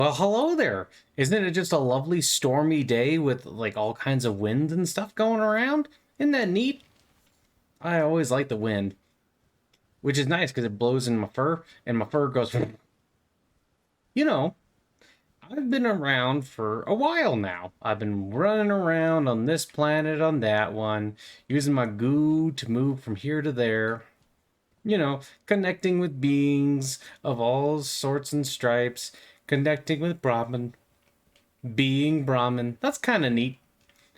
Well, hello there. Isn't it just a lovely stormy day with like all kinds of wind and stuff going around? Isn't that neat? I always like the wind, which is nice because it blows in my fur and my fur goes, you know, I've been around for a while now. I've been running around on this planet, on that one, using my goo to move from here to there, connecting with beings of all sorts and stripes, connecting with Brahman, being Brahmin. That's kind of neat.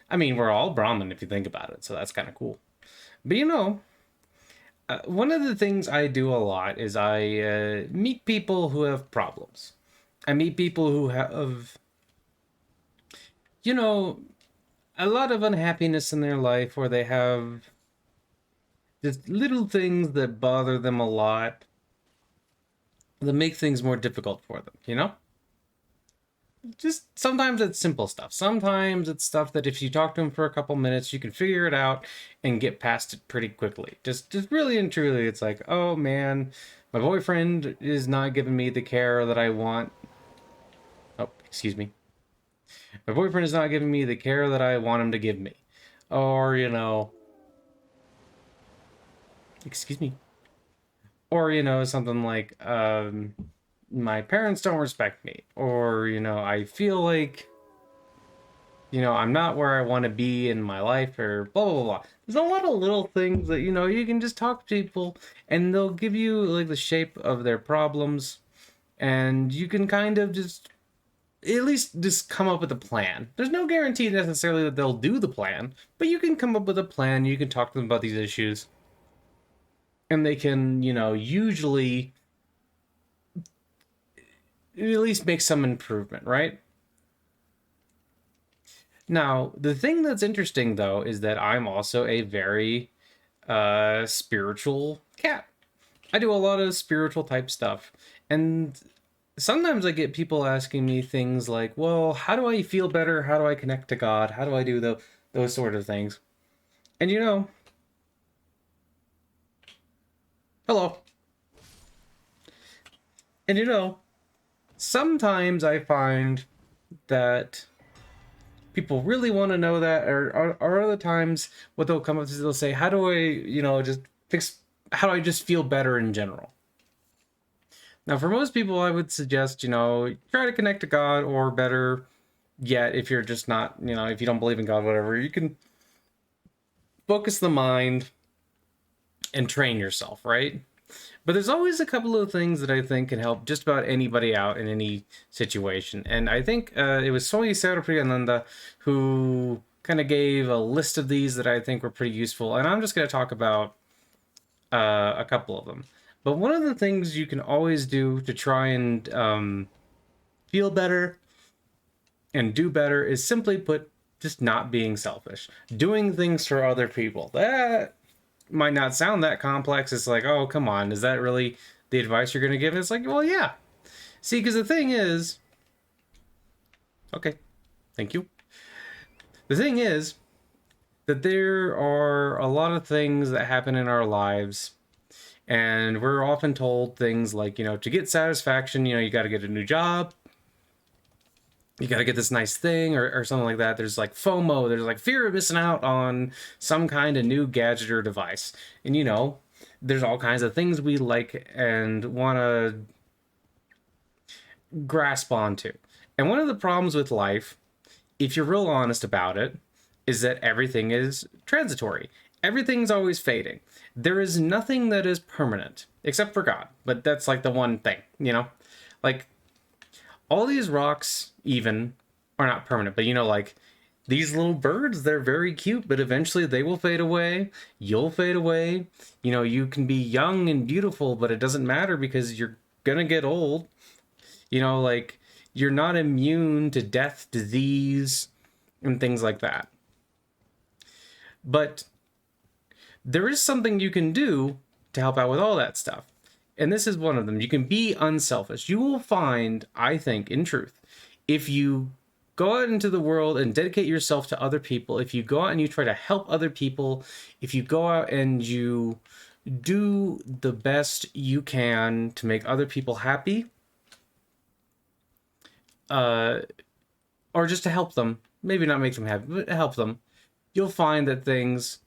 I mean, we're all Brahmin if you think about it, so that's kind of cool. But one of the things I do a lot is I meet people who have problems. I meet people who have, you know, a lot of unhappiness in their life, or they have just little things that bother them a lot that make things more difficult for them. Just sometimes it's simple stuff. Sometimes it's stuff that if you talk to them for a couple minutes, you can figure it out and get past it pretty quickly. Just really and truly, it's like, oh man, my boyfriend is not giving me the care that I want. Oh, excuse me. My boyfriend is not giving me the care that I want him to give me. Or, excuse me. Or, something like, my parents don't respect me. Or, I feel like I'm not where I want to be in my life, or blah, blah, blah. There's a lot of little things that, you can just talk to people and they'll give you like the shape of their problems, and you can kind of just at least just come up with a plan. There's no guarantee necessarily that they'll do the plan, but you can come up with a plan. You can talk to them about these issues, and they can, usually at least make some improvement, right? Now, the thing that's interesting though is that I'm also a very spiritual cat. I do a lot of spiritual type stuff. And sometimes I get people asking me things like, well, how do I feel better? How do I connect to God? How do I do those sort of things? And hello. And sometimes I find that people really want to know that, or other times what they'll come up to, they'll say, how do I, just fix, how do I just feel better in general? Now, for most people, I would suggest, try to connect to God, or better yet, if you're just not, if you don't believe in God, whatever, you can focus the mind and train yourself, right? But there's always a couple of things that I think can help just about anybody out in any situation. And I think it was Soy Sarapriyananda who kind of gave a list of these that I think were pretty useful. And I'm just going to talk about a couple of them. But one of the things you can always do to try and feel better and do better is simply put, just not being selfish. Doing things for other people. That might not sound that complex. It's like, oh, come on. Is that really the advice you're going to give? It's like, well, yeah. See, because the thing is... Okay. Thank you. The thing is that there are a lot of things that happen in our lives, and we're often told things like, to get satisfaction, you got to get a new job, you got to get this nice thing, or something like that. There's like FOMO, there's like fear of missing out on some kind of new gadget or device. And there's all kinds of things we like and want to grasp onto. And one of the problems with life, if you're real honest about it, is that everything is transitory. Everything's always fading. There is nothing that is permanent, except for God. But that's like the one thing, Like, all these rocks even are not permanent. But like these little birds, they're very cute, but eventually they will fade away. You'll fade away. You can be young and beautiful, but it doesn't matter because you're gonna get old. Like, you're not immune to death, disease, and things like that. But there is something you can do to help out with all that stuff. And this is one of them. You can be unselfish. You will find, I think, in truth, if you go out into the world and dedicate yourself to other people, if you go out and you try to help other people, if you go out and you do the best you can to make other people happy, uh, or just to help them, maybe not make them happy, but help them, you'll find that things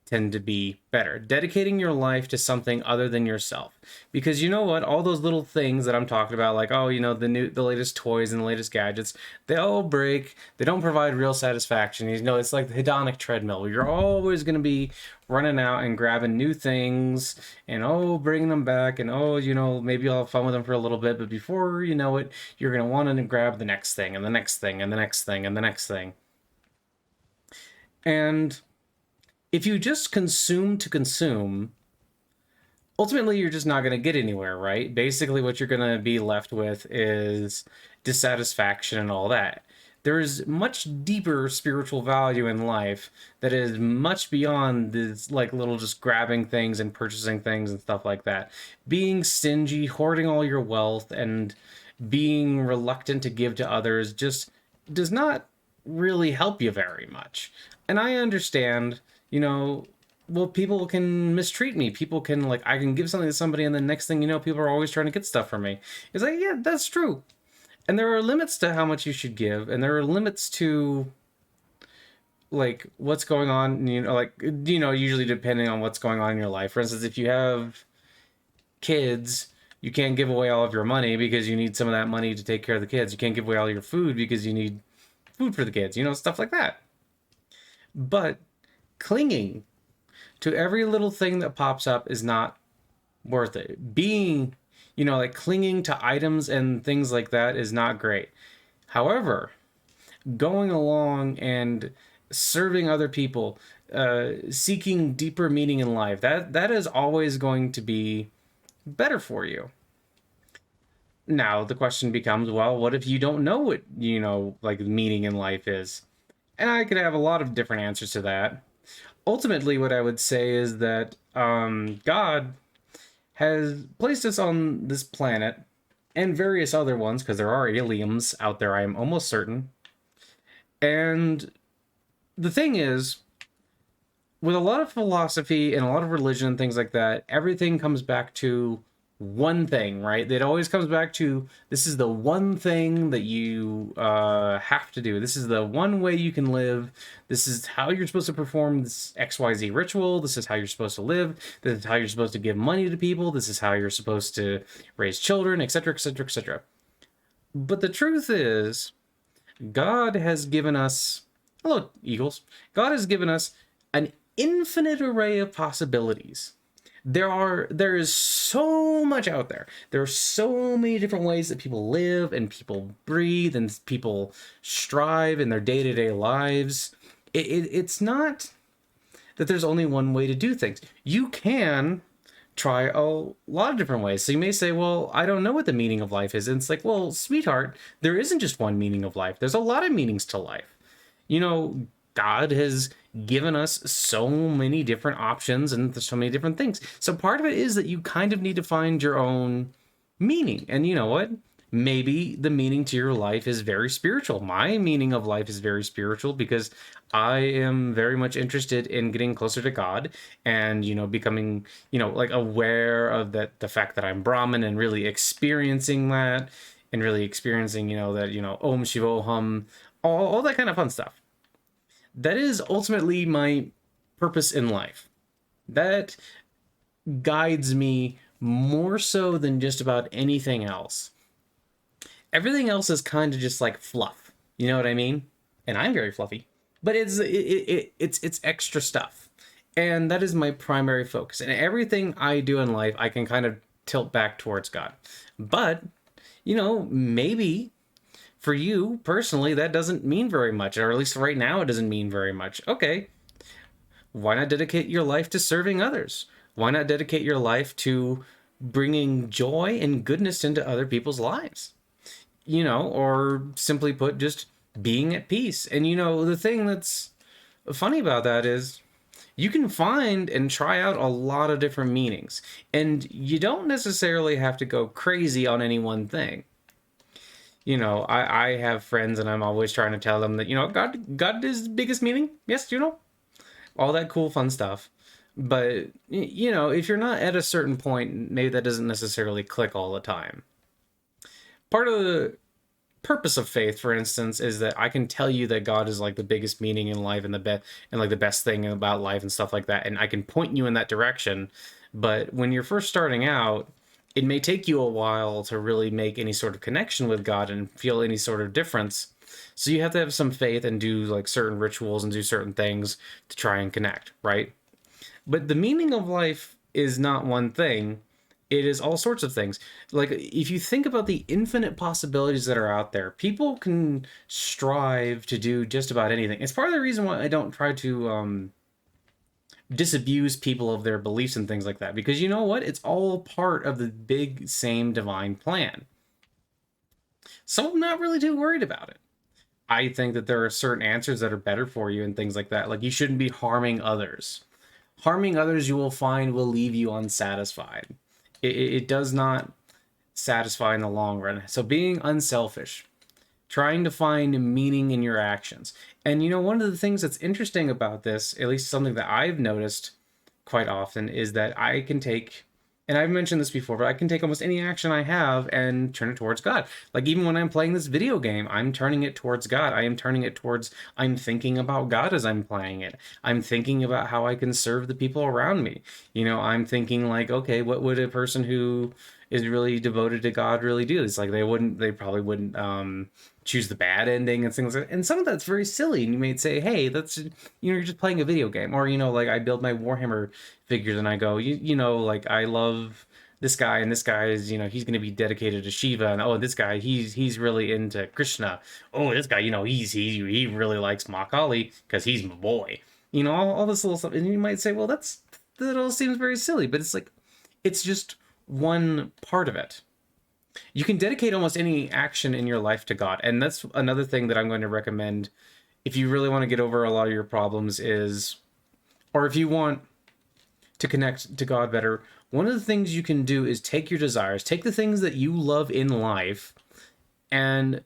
tend to be better. Dedicating your life to something other than yourself. Because you know what? All those little things that I'm talking about, like, oh, the latest toys and the latest gadgets, they all break. They don't provide real satisfaction. It's like the hedonic treadmill. You're always going to be running out and grabbing new things and, oh, bringing them back. And, oh, maybe I'll have fun with them for a little bit. But before you know it, you're going to want to grab the next thing and the next thing and the next thing and the next thing. And if you just consume to consume, ultimately you're just not going to get anywhere, right? Basically, what you're going to be left with is dissatisfaction and all that. There's much deeper spiritual value in life that is much beyond this, like, little just grabbing things and purchasing things and stuff like that. Being stingy, hoarding all your wealth, and being reluctant to give to others just does not really help you very much. And I understand, well, people can mistreat me. People can, like, I can give something to somebody, and the next thing you know, people are always trying to get stuff from me. It's like, yeah, that's true. And there are limits to how much you should give, and there are limits to, like, what's going on, usually depending on what's going on in your life. For instance, if you have kids, you can't give away all of your money because you need some of that money to take care of the kids. You can't give away all your food because you need food for the kids, stuff like that. But clinging to every little thing that pops up is not worth it. Being, like, clinging to items and things like that is not great. However, going along and serving other people, seeking deeper meaning in life, that is always going to be better for you. Now the question becomes, well, what if you don't know what, like, meaning in life is? And I could have a lot of different answers to that. Ultimately, what I would say is that God has placed us on this planet and various other ones, because there are aliens out there, I am almost certain. And the thing is, with a lot of philosophy and a lot of religion and things like that, everything comes back to one thing, right? It always comes back to, this is the one thing that you have to do. This is the one way you can live. This is how you're supposed to perform this XYZ ritual. This is how you're supposed to live. This is how you're supposed to give money to people. This is how you're supposed to raise children, etc., etc., etc. But the truth is, God has given us, hello, Eagles. God has given us an infinite array of possibilities. There is so much out there. There are so many different ways that people live and people breathe and people strive in their day-to-day lives. It's not that there's only one way to do things. You can try a lot of different ways. So you may say, well, I don't know what the meaning of life is. And it's like, well, sweetheart, there isn't just one meaning of life. There's a lot of meanings to life. God has given us so many different options and so many different things. So part of it is that you kind of need to find your own meaning. And you know what? Maybe the meaning to your life is very spiritual. My meaning of life is very spiritual because I am very much interested in getting closer to God and, becoming, like, aware of the fact that I'm Brahmin and really experiencing that and really experiencing, that, Om Shivoham, all that kind of fun stuff. That is ultimately my purpose in life. That guides me more so than just about anything else. Everything else is kind of just like fluff. You know what I mean? And I'm very fluffy, but it's extra stuff. And that is my primary focus. And everything I do in life, I can kind of tilt back towards God. But, maybe for you personally, that doesn't mean very much, or at least right now, it doesn't mean very much. Okay, why not dedicate your life to serving others? Why not dedicate your life to bringing joy and goodness into other people's lives? Or simply put, just being at peace. And, the thing that's funny about that is you can find and try out a lot of different meanings, and you don't necessarily have to go crazy on any one thing. I have friends and I'm always trying to tell them that, God is the biggest meaning. Yes, all that cool, fun stuff. But, if you're not at a certain point, maybe that doesn't necessarily click all the time. Part of purpose of faith, for instance, is that I can tell you that God is like the biggest meaning in life and and like the best thing about life and stuff like that, and I can point you in that direction. But when you're first starting out, it may take you a while to really make any sort of connection with God and feel any sort of difference. So you have to have some faith and do like certain rituals and do certain things to try and connect, right? But the meaning of life is not one thing. It is all sorts of things. Like, if you think about the infinite possibilities that are out there, people can strive to do just about anything. It's part of the reason why I don't try to disabuse people of their beliefs and things like that. Because you know what? It's all part of the big, same divine plan. So I'm not really too worried about it. I think that there are certain answers that are better for you and things like that. Like, you shouldn't be harming others. Harming others, you will find, will leave you unsatisfied. It does not satisfy in the long run. So being unselfish, trying to find meaning in your actions. And you know, one of the things that's interesting about this, at least something that I've noticed quite often, is that I can take, and I've mentioned this before, but I can take almost any action I have and turn it towards God. Like, even when I'm playing this video game, I'm turning it towards God. I am turning it towards, I'm thinking about God as I'm playing it. I'm thinking about how I can serve the people around me. You know, I'm thinking like, okay, what would a person who is really devoted to God really do? It's like they probably wouldn't choose the bad ending and things like that. And some of that's very silly. And you may say, hey, that's, you're just playing a video game. Or, like I build my Warhammer figures and I go, like I love this guy and this guy is, he's going to be dedicated to Shiva. And oh, this guy, he's really into Krishna. Oh, this guy, he really likes Ma Kali because he's my boy. All this little stuff. And you might say, well, that all seems very silly, but it's like, it's just one part of it. You can dedicate almost any action in your life to God. And that's another thing that I'm going to recommend if you really want to get over a lot of your problems or if you want to connect to God better, one of the things you can do is take your desires, take the things that you love in life, and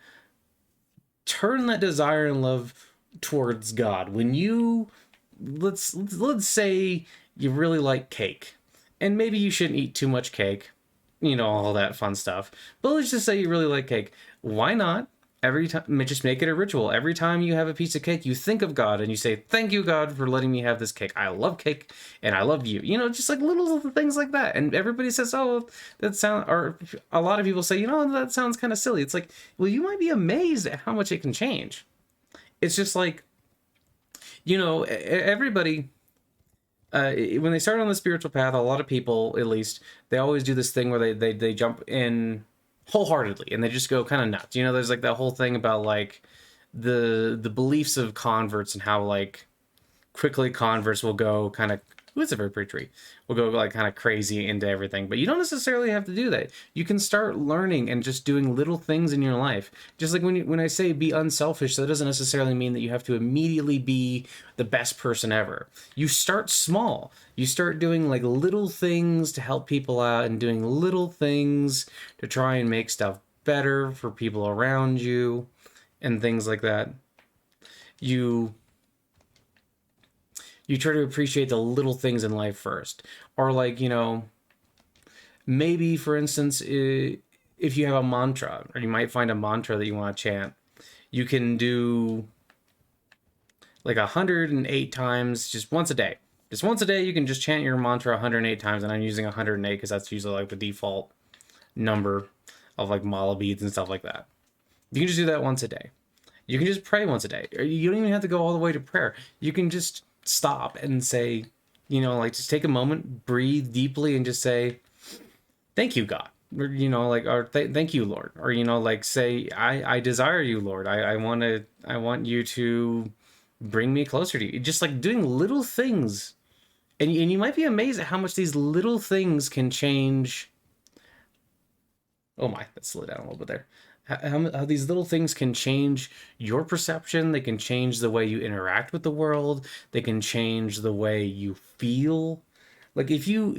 turn that desire and love towards God. When you, let's say you really like cake, and maybe you shouldn't eat too much cake, all that fun stuff. But let's just say you really like cake. Why not? Every time, just make it a ritual. Every time you have a piece of cake, you think of God and you say, thank you, God, for letting me have this cake. I love cake and I love you. Just like little things like that. And everybody says, oh, or a lot of people say, that sounds kind of silly. It's like, well, you might be amazed at how much it can change. It's just like, everybody, when they start on the spiritual path, a lot of people, at least, they always do this thing where they jump in wholeheartedly and they just go kind of nuts. There's like that whole thing about like the beliefs of converts and how like quickly converts will go kind of, it's a very pretty tree, will go like kind of crazy into everything. But you don't necessarily have to do that. You can start learning and just doing little things in your life. Just like when I say be unselfish, that doesn't necessarily mean that you have to immediately be the best person ever. You start small. You start doing like little things to help people out and doing little things to try and make stuff better for people around you and things like that. You try to appreciate the little things in life first. Or like, maybe for instance, if you have a mantra, or you might find a mantra that you want to chant, you can do like 108 times, just once a day. Just once a day, you can just chant your mantra 108 times, and I'm using 108 because that's usually like the default number of like mala beads and stuff like that. You can just do that once a day. You can just pray once a day. Or you don't even have to go all the way to prayer. You can just stop and say, like just take a moment, breathe deeply and just say, thank you, God. Or, or thank you, Lord. Or, like say, I desire you, Lord. I want you to bring me closer to you. Just like doing little things. And you might be amazed at how much these little things can change. Oh my, let's slow down a little bit there. How these little things can change your perception. They can change the way you interact with the world. They can change the way you feel. Like if you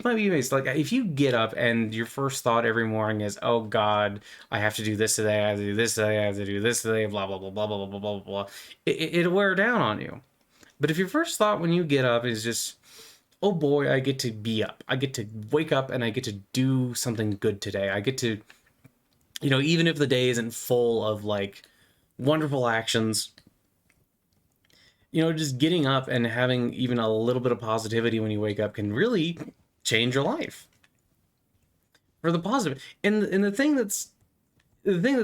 might be amazed. Like if you get up and your first thought every morning is, oh God, I have to do this today. I have to do this today. I have to do this today. Blah, blah, blah, blah, blah, blah, blah, blah. It'll wear down on you. But if your first thought when you get up is just, oh boy, I get to be up. I get to wake up and I get to do something good today. I get to You know, even if the day isn't full of like wonderful actions, you know, just getting up and having even a little bit of positivity when you wake up can really change your life for the positive. And the thing that's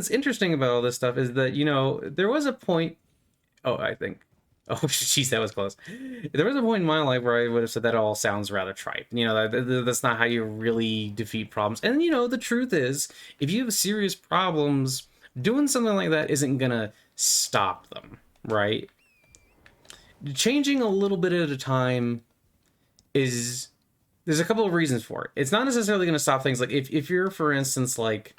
interesting about all this stuff is that, you know, there was a point. Oh, I think. Oh, jeez, that was close. There was a point in my life where I would have said that all sounds rather trite. You know, that's not how you really defeat problems. And, you know, the truth is, if you have serious problems, doing something like that isn't going to stop them, right? Changing a little bit at a time is. There's a couple of reasons for it. It's not necessarily going to stop things. Like, if you're, for instance, like,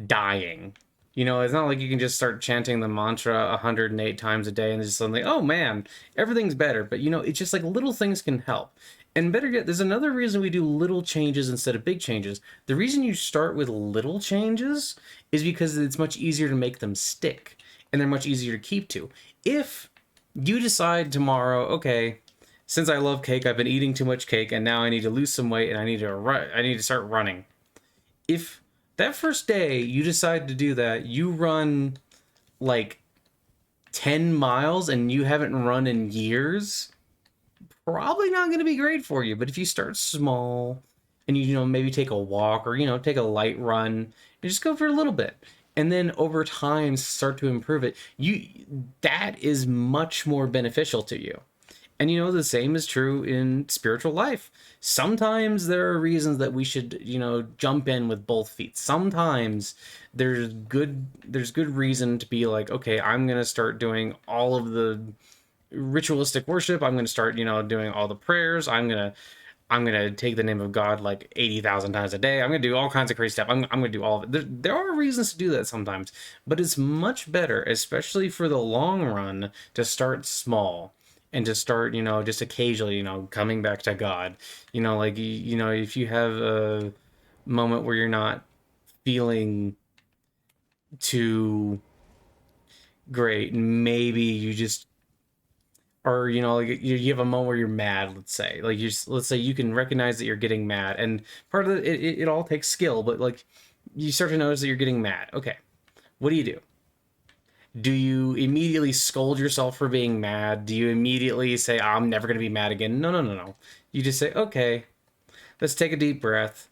dying. You know, it's not like you can just start chanting the mantra 108 times a day and just suddenly, oh man, everything's better. But you know, it's just like little things can help. And better yet, there's another reason we do little changes instead of big changes. The reason you start with little changes is because it's much easier to make them stick and they're much easier to keep to. If you decide tomorrow, okay, since I love cake, I've been eating too much cake and now I need to lose some weight and I need to start running. If that first day you decide to do that, you run like 10 miles and you haven't run in years, probably not going to be great for you. But if you start small and you know, maybe take a walk or, you know, take a light run and just go for a little bit. And then over time start to improve it. That is much more beneficial to you. And you know, the same is true in spiritual life. Sometimes there are reasons that we should, you know, jump in with both feet. Sometimes there's good reason to be like, okay, I'm going to start doing all of the ritualistic worship. I'm going to start, you know, doing all the prayers. I'm gonna take the name of God like 80,000 times a day. I'm gonna do all kinds of crazy stuff. I'm gonna do all of it. There are reasons to do that sometimes, but it's much better, especially for the long run, to start small and to start, you know, just occasionally, you know, coming back to God. You know, like you know, if you have a moment where you're not feeling too great, maybe you just or you know like you have a moment where you're mad, let's say like let's say you can recognize that you're getting mad, and part of it all takes skill, but like you start to notice that you're getting mad. Okay, what do you immediately scold yourself for being mad? Do you immediately say, oh, I'm never going to be mad again? No, you just say, okay, let's take a deep breath,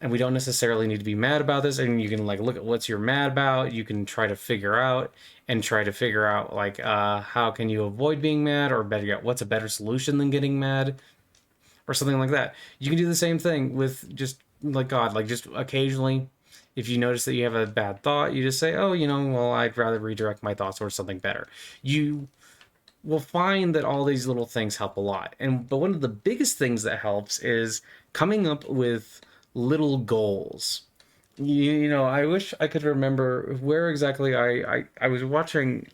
and we don't necessarily need to be mad about this, and you can like look at what's you're mad about. You can try to figure out like how can you avoid being mad, or better yet, what's a better solution than getting mad, or something like that. You can do the same thing with just like God, like just occasionally if you notice that you have a bad thought, you just say, oh, you know, well, I'd rather redirect my thoughts towards something better. You will find that all these little things help a lot. But one of the biggest things that helps is coming up with little goals. You know, I wish I could remember where exactly I was watching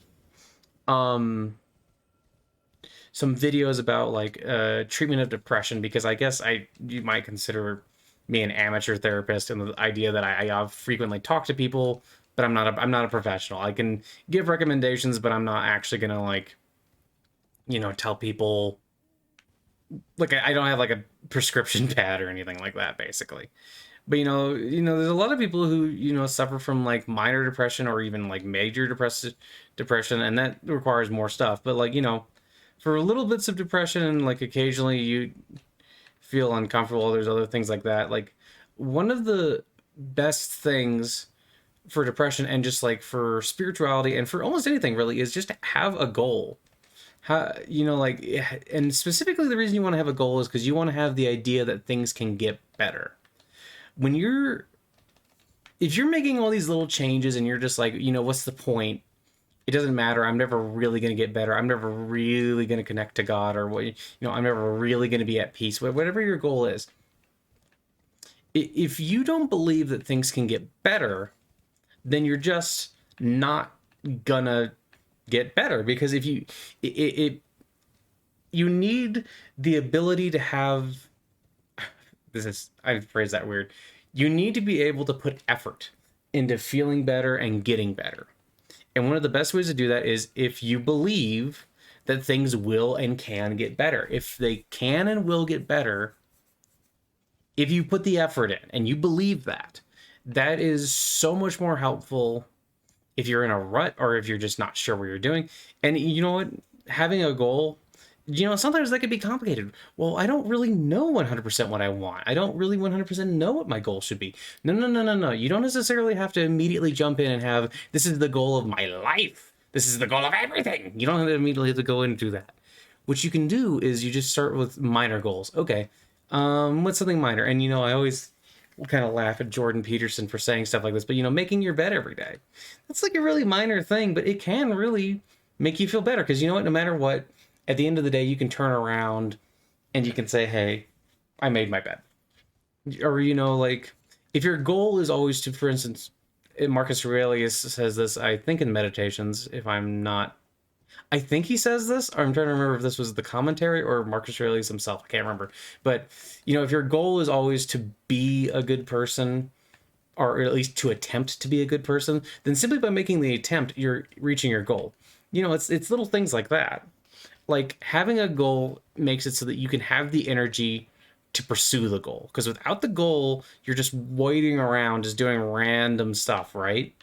um some videos about like treatment of depression, because I guess you might consider me an amateur therapist, and the idea that I frequently talk to people, but I'm not a professional. I can give recommendations, but I'm not actually gonna like, you know, tell people like I don't have like a prescription pad or anything like that, basically. But there's a lot of people who suffer from like minor depression or even like major depression, and that requires more stuff. But like for little bits of depression, like occasionally you feel uncomfortable. There's other things like that. Like one of the best things for depression and just like for spirituality and for almost anything really is just to have a goal. How like, and specifically the reason you want to have a goal is because you want to have the idea that things can get better. When you're If you're making all these little changes and you're just like, what's the point? It doesn't matter. I'm never really going to get better. I'm never really going to connect to God, or I'm never really going to be at peace. Whatever your goal is, if you don't believe that things can get better, then you're just not gonna get better. Because if you need the ability to have, I phrase that weird. You need to be able to put effort into feeling better and getting better. And one of the best ways to do that is if you believe that things will and can get better. If they can and will get better, if you put the effort in and you believe that, That is so much more helpful if you're in a rut or if you're just not sure what you're doing. And you know what? Having a goal, sometimes that could be complicated. Well, I don't really know 100% what I want. I don't really 100% know what my goal should be. No, no, no, no, no. You don't necessarily have to immediately jump in and have, this is the goal of my life. This is the goal of everything. You don't have to immediately have to go in and do that. What you can do is you just start with minor goals. Okay, what's something minor? And I always kind of laugh at Jordan Peterson for saying stuff like this, but making your bed every day. That's like a really minor thing, but it can really make you feel better because you know what? No matter what, at the end of the day, you can turn around and you can say, "Hey, I made my bed." Or like if your goal is always to, for instance, Marcus Aurelius says this, I think in Meditations, if I'm not I think he says this, or I'm trying to remember if this was the commentary or Marcus Aurelius himself. I can't remember. But, if your goal is always to be a good person, or at least to attempt to be a good person, then simply by making the attempt, you're reaching your goal. It's little things like that. Like having a goal makes it so that you can have the energy to pursue the goal. Because without the goal, you're just waiting around, just doing random stuff, right?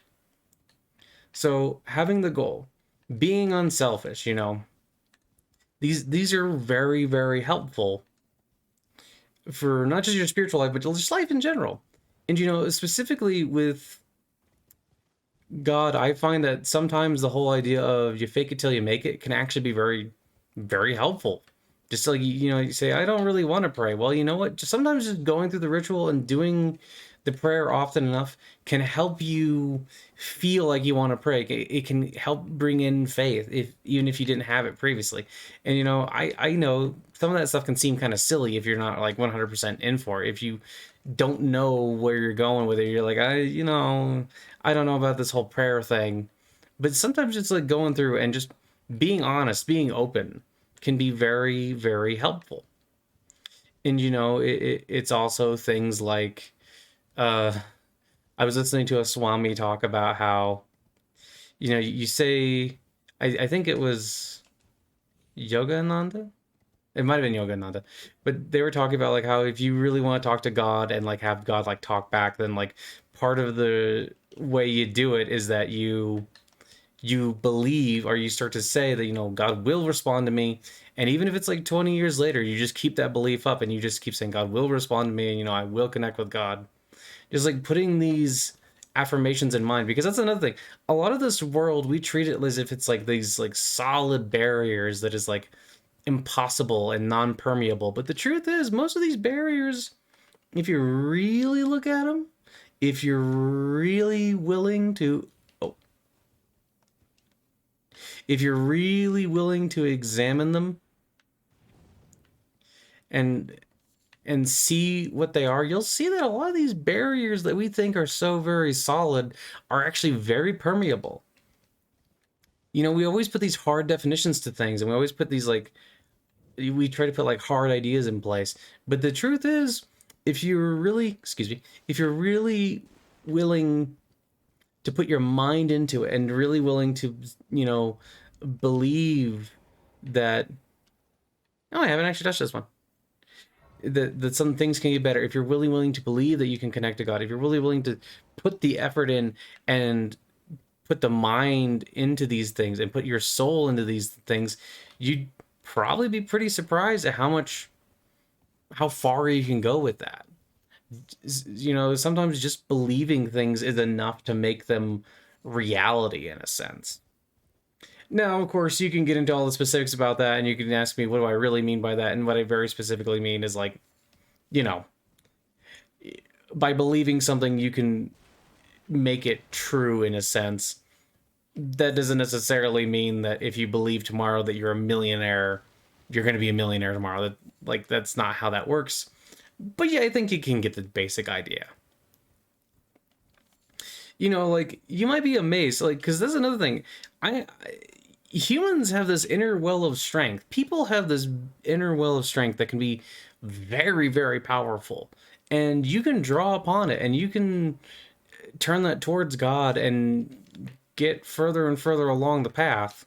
So having the goal, being unselfish, these are very, very helpful for not just your spiritual life, but just life in general. And specifically with God, I find that sometimes the whole idea of you fake it till you make it can actually be very, very helpful. Just like you say, I don't really want to pray. Well, you know what? Just sometimes just going through the ritual and doing the prayer often enough can help you feel like you want to pray. It can help bring in faith, even if you didn't have it previously. And I know some of that stuff can seem kind of silly if you're not like 100% in for it. If you don't know where you're going with it, you're like, I don't know about this whole prayer thing. But sometimes it's like going through and just being honest, being open can be very, very helpful. And it's also things like uh I was listening to a Swami talk about how you say I think it was Yogananda. It might have been Yogananda, but they were talking about like how if you really want to talk to God and like have God like talk back, then like part of the way you do it is that you believe or you start to say that God will respond to me, and even if it's like 20 years later, you just keep that belief up and you just keep saying God will respond to me, and I will connect with God. Just like putting these affirmations in mind, because that's another thing. A lot of this world, we treat it as if it's like these like solid barriers that is like impossible and non-permeable, but the truth is most of these barriers, if you really look at them, if you're really willing to oh, if you're really willing to examine them and see what they are, you'll see that a lot of these barriers that we think are so very solid are actually very permeable. We always put these hard definitions to things, and we always put these like we try to put like hard ideas in place. But the truth is, if you're really, excuse me, if you're really willing to put your mind into it and really willing to, believe that, oh, I haven't actually touched this one. That some things can get better if you're really willing to believe that you can connect to God, if you're really willing to put the effort in and put the mind into these things and put your soul into these things, you'd probably be pretty surprised at how far you can go with that. Sometimes just believing things is enough to make them reality in a sense. Now, of course, you can get into all the specifics about that, and you can ask me, what do I really mean by that? And what I very specifically mean is like, you know, by believing something, you can make it true in a sense. That doesn't necessarily mean that if you believe tomorrow that you're a millionaire, you're going to be a millionaire tomorrow. That's not how that works. But yeah, I think you can get the basic idea. Like you might be amazed, like because that's another thing. I humans have this inner well of strength. People have this inner well of strength that can be very, very powerful, and you can draw upon it, and you can turn that towards God and get further and further along the path.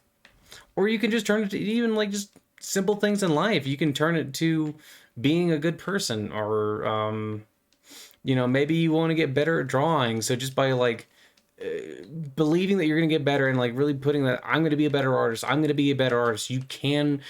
Or you can just turn it to even like just simple things in life. You can turn it to being a good person, or You know, maybe you want to get better at drawing, so just by like believing that you're going to get better and like really putting that I'm going to be a better artist, I'm going to be a better artist, you can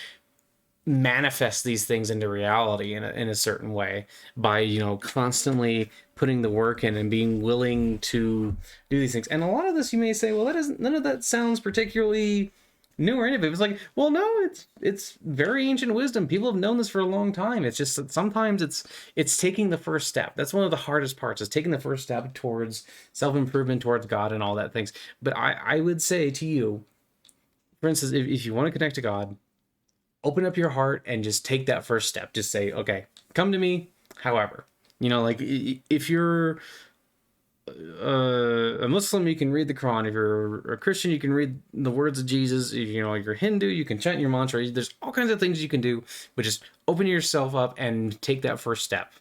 manifest these things into reality in a certain way by, you know, constantly putting the work in and being willing to do these things. And a lot of this you may say, well, that isn't, none of that sounds particularly new or innovative. It's like, well, no, it's very ancient wisdom. People have known this for a long time. It's just that sometimes it's taking the first step. That's one of the hardest parts, is taking the first step towards self-improvement, towards God and all that things. But I would say to you, for instance, if you want to connect to God, open up your heart and just take that first step. Just say, okay, come to me. However, you know, like if you're a Muslim, you can read the Quran. If you're a Christian, you can read the words of Jesus. If, you know, you're Hindu, you can chant your mantra. There's all kinds of things you can do, but just open yourself up and take that first step.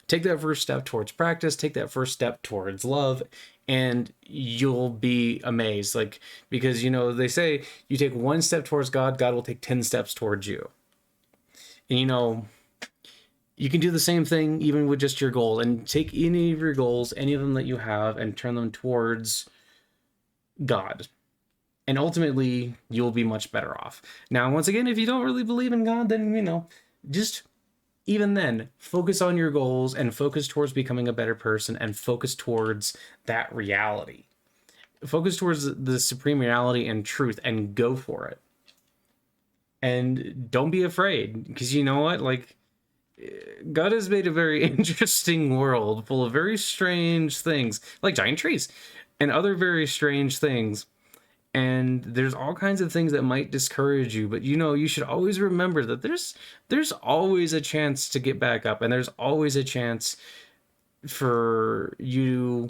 Take that first step towards practice. Take that first step towards love, and you'll be amazed. Like, because, you know, they say you take one step towards God, God will take 10 steps towards you. And, you know, you can do the same thing even with just your goal, and take any of your goals, any of them that you have, and turn them towards God. And ultimately, you'll be much better off. Now, once again, if you don't really believe in God, then, you know, just even then, focus on your goals and focus towards becoming a better person and focus towards that reality. Focus towards the supreme reality and truth and go for it. And don't be afraid, because you know what? Like, God has made a very interesting world full of very strange things, like giant trees and other very strange things. And there's all kinds of things that might discourage you, but you know, you should always remember that there's always a chance to get back up, and there's always a chance for you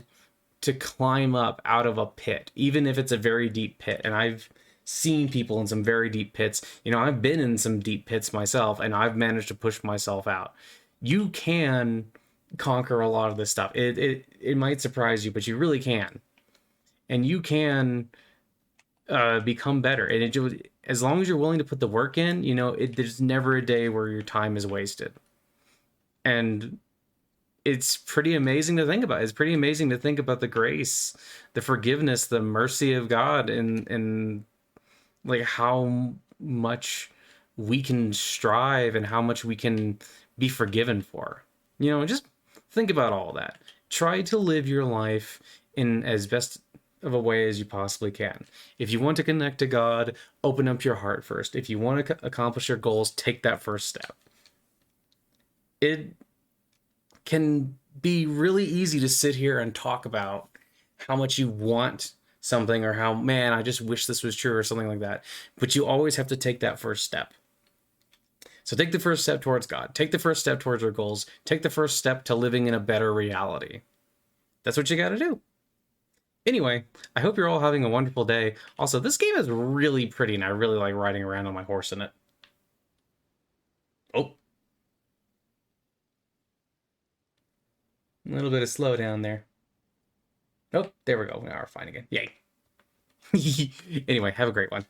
to climb up out of a pit, even if it's a very deep pit. And I've seen people in some very deep pits. You know, I've been in some deep pits myself, and I've managed to push myself out. You can conquer a lot of this stuff. It might surprise you, but you really can. And you can become better. And as long as you're willing to put the work in, you know, there's never a day where your time is wasted. And it's pretty amazing to think about. It's pretty amazing to think about the grace, the forgiveness, the mercy of God, and like how much we can strive and how much we can be forgiven for. You know, just think about all that. Try to live your life in as best of a way as you possibly can. If you want to connect to God, open up your heart first. If you want to accomplish your goals, take that first step. It can be really easy to sit here and talk about how much you want something, or how, man, I just wish this was true, or something like that. But you always have to take that first step. So take the first step towards God. Take the first step towards your goals. Take the first step to living in a better reality. That's what you got to do. Anyway, I hope you're all having a wonderful day. Also, this game is really pretty, and I really like riding around on my horse in it. Oh, a little bit of slowdown there. Oh, there we go. Now we're fine again. Yay. Anyway, have a great one.